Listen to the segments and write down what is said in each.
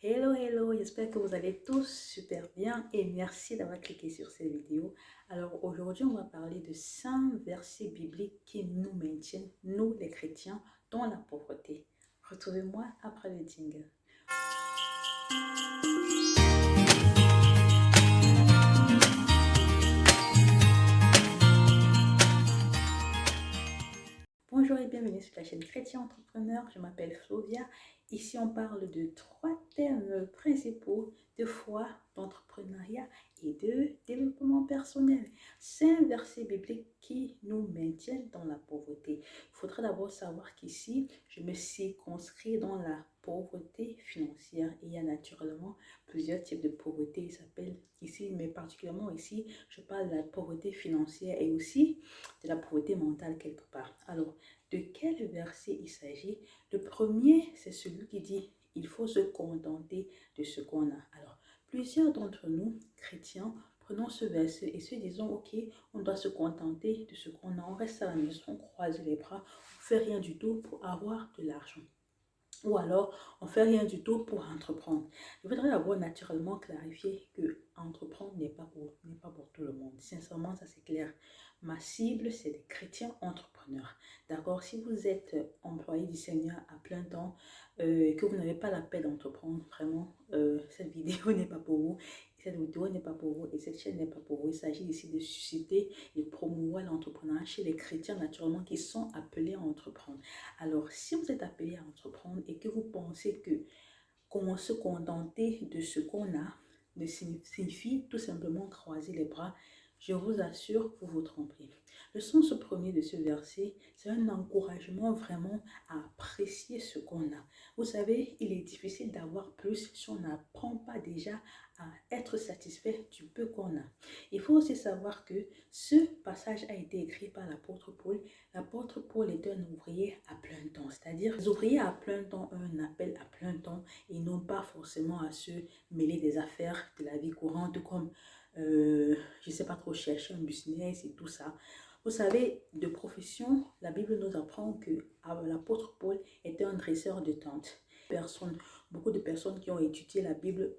Hello, hello, j'espère que vous allez tous super bien et merci d'avoir cliqué sur cette vidéo. Alors aujourd'hui, on va parler de 5 versets bibliques qui nous maintiennent, nous les chrétiens, dans la pauvreté. Retrouvez-moi après le jingle. Bonjour et bienvenue sur la chaîne Chrétien Entrepreneur, je m'appelle Flovia. Ici on parle de 3 thèmes principaux de foi, d'entrepreneuriat et de développement personnel. 5 versets bibliques qui nous maintiennent dans la pauvreté. Il faudra d'abord savoir qu'ici, je me circonscris dans la pauvreté financière. Et il y a naturellement plusieurs types de pauvreté. Il s'appelle ici, mais particulièrement ici, je parle de la pauvreté financière et aussi de la pauvreté mentale quelque part. Alors, de quel verset il s'agit? Le premier, c'est celui qui dit il faut se contenter de ce qu'on a. Alors, plusieurs d'entre nous, chrétiens, prenons ce verset et se disons ok, on doit se contenter de ce qu'on a. On reste à la maison, on croise les bras, on ne fait rien du tout pour avoir de l'argent. Ou alors, on ne fait rien du tout pour entreprendre. Je voudrais d'abord naturellement clarifier que entreprendre n'est pas pour tout le monde. Sincèrement, ça c'est clair. Ma cible, c'est des chrétiens entrepreneurs. D'accord? Si vous êtes employé du Seigneur à plein temps, que vous n'avez pas la paix d'entreprendre, vraiment, cette vidéo n'est pas pour vous. Cette vidéo n'est pas pour vous et cette chaîne n'est pas pour vous. Il s'agit ici de susciter et promouvoir l'entrepreneuriat chez les chrétiens naturellement qui sont appelés à entreprendre. Alors, si vous êtes appelé à entreprendre et que vous pensez que qu'on se contenter de ce qu'on a ne signifie tout simplement croiser les bras, je vous assure, vous vous trompez. Le sens premier de ce verset, c'est un encouragement vraiment à apprécier ce qu'on a. Vous savez, il est difficile d'avoir plus si on n'apprend pas déjà à être satisfait du peu qu'on a. Il faut aussi savoir que ce passage a été écrit par l'apôtre Paul. L'apôtre Paul est un ouvrier à plein temps, c'est-à-dire les ouvriers à plein temps ont un appel à plein temps et n'ont pas forcément à se mêler des affaires de la vie courante comme, je ne sais pas trop, chercher un business et tout ça. Vous savez, de profession, la Bible nous apprend que l'apôtre Paul était un dresseur de tentes. Beaucoup de personnes qui ont étudié la Bible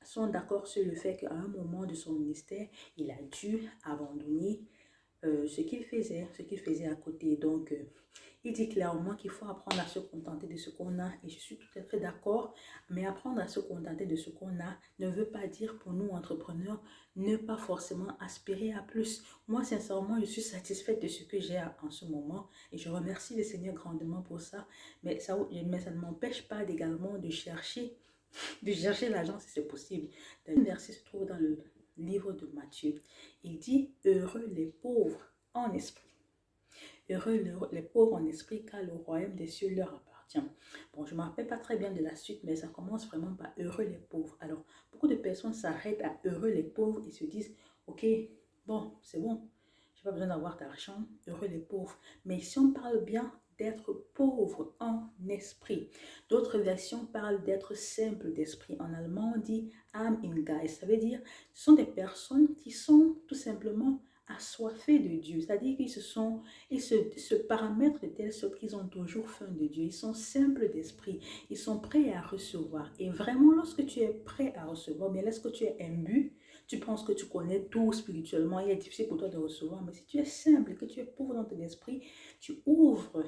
sont d'accord sur le fait qu'à un moment de son ministère, il a dû abandonner ce qu'il faisait à côté. Donc, il dit clairement qu'il faut apprendre à se contenter de ce qu'on a et je suis tout à fait d'accord, mais apprendre à se contenter de ce qu'on a ne veut pas dire pour nous entrepreneurs ne pas forcément aspirer à plus. Moi, sincèrement, je suis satisfaite de ce que j'ai en ce moment et je remercie le Seigneur grandement pour ça, mais ça ne m'empêche pas également de chercher l'argent si c'est possible. Le verset se trouve dans le livre de Matthieu. Il dit heureux les pauvres en esprit. Heureux les pauvres en esprit, car le royaume des cieux leur appartient. Bon, je ne me rappelle pas très bien de la suite, mais ça commence vraiment par heureux les pauvres. Alors, beaucoup de personnes s'arrêtent à heureux les pauvres et se disent, ok, bon, c'est bon, je n'ai pas besoin d'avoir d'argent, heureux les pauvres. Mais si on parle bien d'être pauvre en esprit, d'autres versions parlent d'être simple d'esprit. En allemand, on dit arm in Geist. Ça veut dire, ce sont des personnes qui sont tout simplement assoiffés de Dieu, c'est-à-dire ils se paramètrent de telle sorte qu'ils ont toujours faim de Dieu, ils sont simples d'esprit, ils sont prêts à recevoir. Et vraiment, lorsque tu es prêt à recevoir, mais lorsque tu es imbu, tu penses que tu connais tout spirituellement, il est difficile pour toi de recevoir, mais si tu es simple, que tu es pauvre dans ton esprit, tu ouvres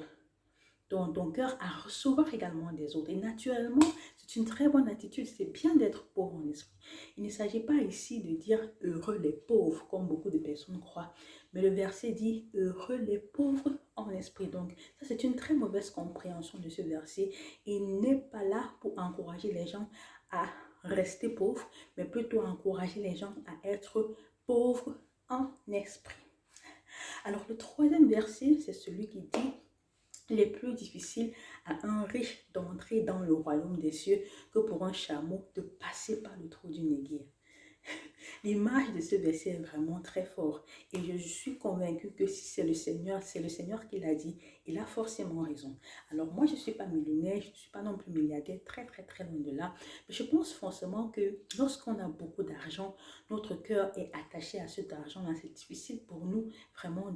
ton cœur à recevoir également des autres. Et naturellement, c'est une très bonne attitude. C'est bien d'être pauvre en esprit. Il ne s'agit pas ici de dire heureux les pauvres, comme beaucoup de personnes croient. Mais le verset dit heureux les pauvres en esprit. Donc, ça, c'est une très mauvaise compréhension de ce verset. Il n'est pas là pour encourager les gens à rester pauvres, mais plutôt encourager les gens à être pauvres en esprit. Alors, le troisième verset, c'est celui qui dit il est plus difficile à un riche d'entrer dans le royaume des cieux que pour un chameau de passer par le trou d'une aiguille. L'image de ce verset est vraiment très fort et je suis convaincue que si c'est le Seigneur qui l'a dit, il a forcément raison. Alors moi, je ne suis pas millionnaire, je ne suis pas non plus milliardaire, très très très loin de là, mais je pense forcément que lorsqu'on a beaucoup d'argent, notre cœur est attaché à cet argent-là. C'est difficile pour nous vraiment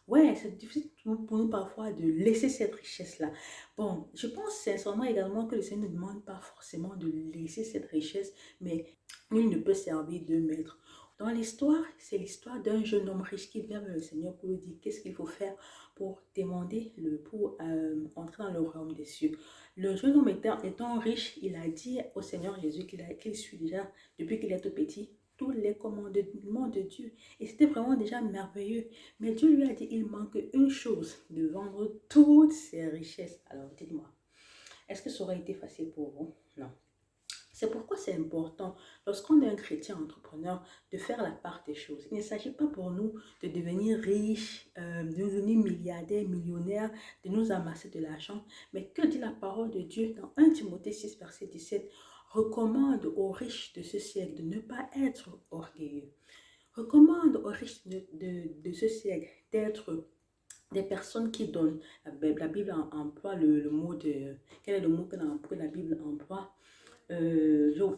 Ouais, c'est difficile pour nous parfois de laisser cette richesse-là. Bon, je pense sincèrement également que le Seigneur ne demande pas forcément de laisser cette richesse, mais il ne peut servir de maître. Dans l'histoire, c'est l'histoire d'un jeune homme riche qui vient vers le Seigneur pour lui dire qu'est-ce qu'il faut faire pour demander pour entrer dans le royaume des cieux. Le jeune homme étant riche, il a dit au Seigneur Jésus qu'il suit déjà depuis qu'il est tout petit tous les commandements de Dieu. Et c'était vraiment déjà merveilleux. Mais Dieu lui a dit, il manque une chose, de vendre toutes ses richesses. Alors dites-moi, est-ce que ça aurait été facile pour vous? Non. C'est pourquoi c'est important, lorsqu'on est un chrétien entrepreneur, de faire la part des choses. Il ne s'agit pas pour nous de devenir riches, de devenir milliardaires, millionnaires, de nous amasser de l'argent. Mais que dit la parole de Dieu dans 1 Timothée 6, verset 17? Recommande aux riches de ce siècle de ne pas être orgueilleux. Recommande aux riches de ce siècle d'être des personnes qui donnent. La Bible emploie le mot de... Quel est le mot que la Bible emploie?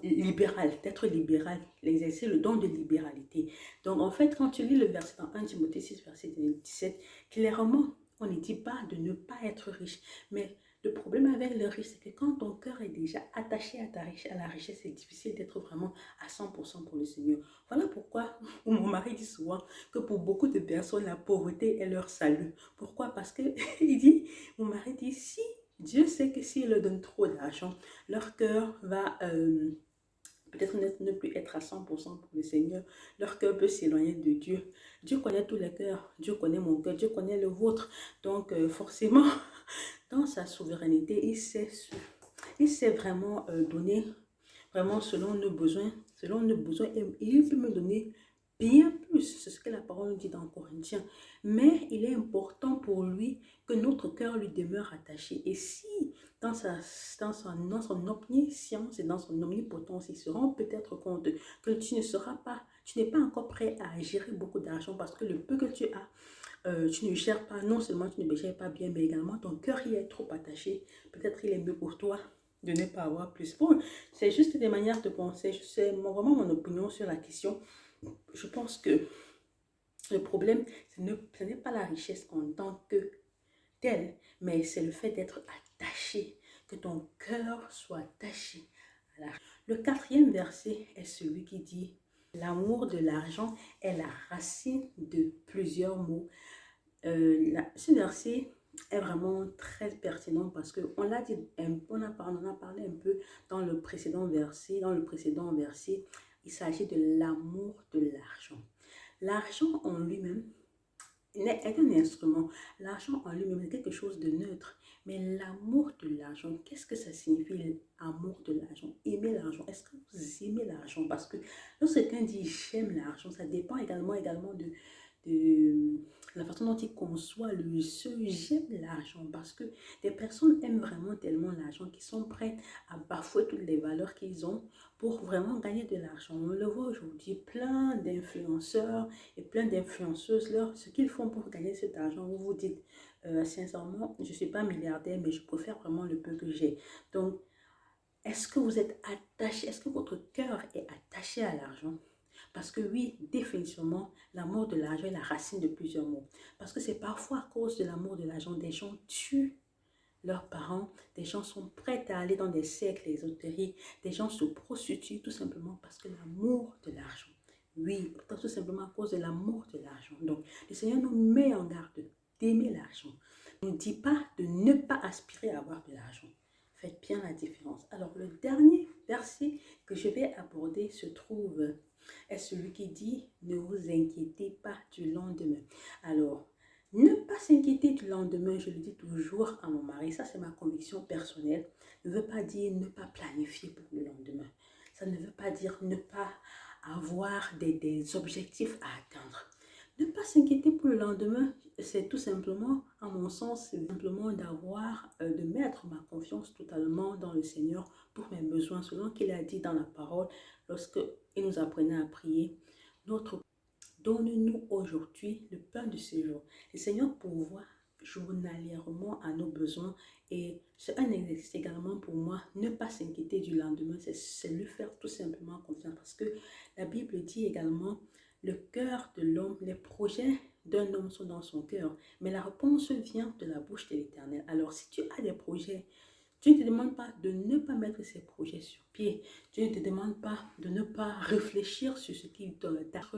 Libéral, d'être libéral, l'exercer le don de libéralité. Donc en fait, quand tu lis le verset dans 1 Timothée 6, verset 17, clairement, on ne dit pas de ne pas être riche, mais le problème avec le riche, c'est que quand ton cœur est déjà attaché à la richesse, c'est difficile d'être vraiment à 100% pour le Seigneur. Voilà pourquoi mon mari dit souvent que pour beaucoup de personnes, la pauvreté est leur salut. Pourquoi? Parce que mon mari dit, si Dieu sait que s'il leur donne trop d'argent, leur cœur va peut-être ne plus être à 100% pour le Seigneur. Leur cœur peut s'éloigner de Dieu. Dieu connaît tous les cœurs. Dieu connaît mon cœur. Dieu connaît le vôtre. Donc, forcément, dans sa souveraineté, il sait vraiment donner, vraiment selon nos besoins. Selon nos besoins, et il peut me donner bien plus. C'est ce que la parole dit dans Corinthiens. Mais il est important pour lui que notre cœur lui demeure attaché. Et si dans son omniscience et dans son omnipotence, il se rend peut-être compte que tu n'es pas encore prêt à gérer beaucoup d'argent parce que le peu que tu as, tu ne gères pas, non seulement tu ne le gères pas bien, mais également ton cœur y est trop attaché. Peut-être il est mieux pour toi de ne pas avoir plus. Bon, c'est juste des manières de penser. C'est vraiment mon opinion sur la question. Je pense que le problème, ce n'est pas la richesse en tant que telle, mais c'est le fait d'être attaché, que ton cœur soit attaché à l'argent. Le quatrième verset est celui qui dit, l'amour de l'argent est la racine de plusieurs maux. Ce verset est vraiment très pertinent parce qu'on l'a dit, on en a parlé un peu dans le précédent verset. Dans le précédent verset, il s'agit de l'amour de l'argent. L'argent en lui-même est un instrument. L'argent en lui-même est quelque chose de neutre. Mais l'amour de l'argent, qu'est-ce que ça signifie, l'amour de l'argent? Aimer l'argent. Est-ce que vous aimez l'argent? Parce que lorsque quelqu'un dit j'aime l'argent, ça dépend également de la façon dont il conçoit le ce j'aime l'argent. Parce que des personnes aiment vraiment tellement l'argent qu'ils sont prêts à bafouer toutes les valeurs qu'ils ont pour vraiment gagner de l'argent. On le voit aujourd'hui, plein d'influenceurs et plein d'influenceuses, ce qu'ils font pour gagner cet argent, vous vous dites, sincèrement, je ne suis pas milliardaire, mais je préfère vraiment le peu que j'ai. Donc, est-ce que vous êtes attaché, est-ce que votre cœur est attaché à l'argent? Parce que oui, définitivement, l'amour de l'argent est la racine de plusieurs maux. Parce que c'est parfois à cause de l'amour de l'argent, des gens tuent leurs parents, des gens sont prêts à aller dans des cercles ésotériques, des gens se prostituent tout simplement parce que l'amour de l'argent. Oui, tout simplement à cause de l'amour de l'argent. Donc, le Seigneur nous met en garde d'aimer l'argent. Il ne nous dit pas de ne pas aspirer à avoir de l'argent. Faites bien la différence. Alors, le dernier verset que je vais aborder est celui qui dit « Ne vous inquiétez pas du lendemain ». Alors, ne pas s'inquiéter du lendemain, je le dis toujours à mon mari, ça c'est ma conviction personnelle, ne veut pas dire ne pas planifier pour le lendemain. Ça ne veut pas dire ne pas avoir des objectifs à atteindre. Ne pas s'inquiéter pour le lendemain, c'est tout simplement, à mon sens, c'est simplement de mettre ma confiance totalement dans le Seigneur pour mes besoins, selon qu'il a dit dans la parole, lorsqu'il nous apprenait à prier, donne-nous aujourd'hui le pain de ce jour. Le Seigneur pourvoit journalièrement à nos besoins et c'est un exercice également pour moi, ne pas s'inquiéter du lendemain, c'est lui faire tout simplement confiance parce que la Bible dit également le cœur de l'homme, les projets d'un homme sont dans son cœur, mais la réponse vient de la bouche de l'Éternel. Alors, si tu as des projets, Dieu ne te demande pas de ne pas mettre ces projets sur pied. Dieu ne te demande pas de ne pas réfléchir sur ce qui doit être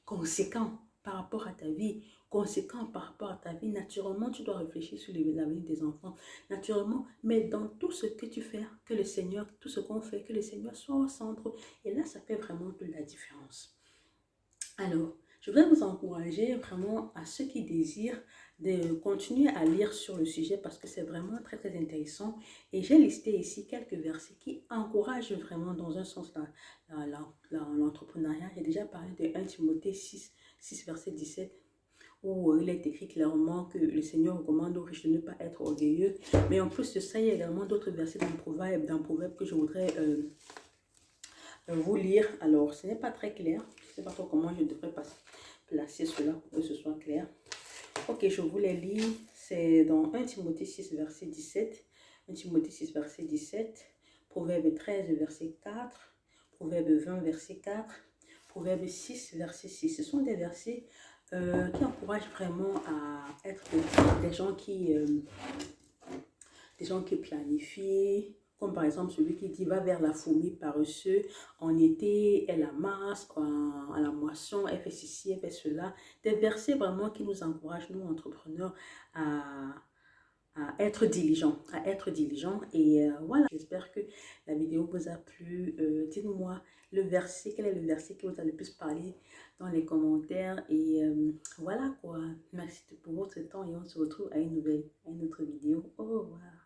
conséquent par rapport à ta vie, conséquent par rapport à ta vie. Naturellement, tu dois réfléchir sur l'avenir des enfants. Naturellement, mais dans tout ce que tu fais, que le Seigneur, tout ce qu'on fait, que le Seigneur soit au centre. Et là, ça fait vraiment toute la différence. Alors, je voudrais vous encourager vraiment à ceux qui désirent de continuer à lire sur le sujet parce que c'est vraiment très très intéressant. Et j'ai listé ici quelques versets qui encouragent vraiment dans un sens l'entrepreneuriat. J'ai déjà parlé de 1 Timothée 6 verset 17 où il est écrit clairement que le Seigneur recommande aux riches de ne pas être orgueilleux. Mais en plus de ça, il y a également d'autres versets dans Proverbe que je voudrais vous lire. Alors, ce n'est pas très clair. Je ne sais pas trop comment je devrais placer cela pour que ce soit clair. Ok, je vous les lis. C'est dans 1 Timothée 6, verset 17. 1 Timothée 6, verset 17. Proverbe 13, verset 4. Proverbe 20, verset 4. Proverbe 6, verset 6. Ce sont des versets qui encouragent vraiment à être des gens qui planifient, comme par exemple celui qui dit va vers la fourmi paresseux, en été elle amasse, à la moisson elle fait ceci, elle fait cela. Des versets vraiment qui nous encouragent, nous entrepreneurs, à être diligents, et voilà, j'espère que la vidéo vous a plu. Dites-moi quel est le verset qui vous a le plus parlé dans les commentaires, et voilà quoi. Merci pour votre temps et on se retrouve à une autre vidéo. Au revoir.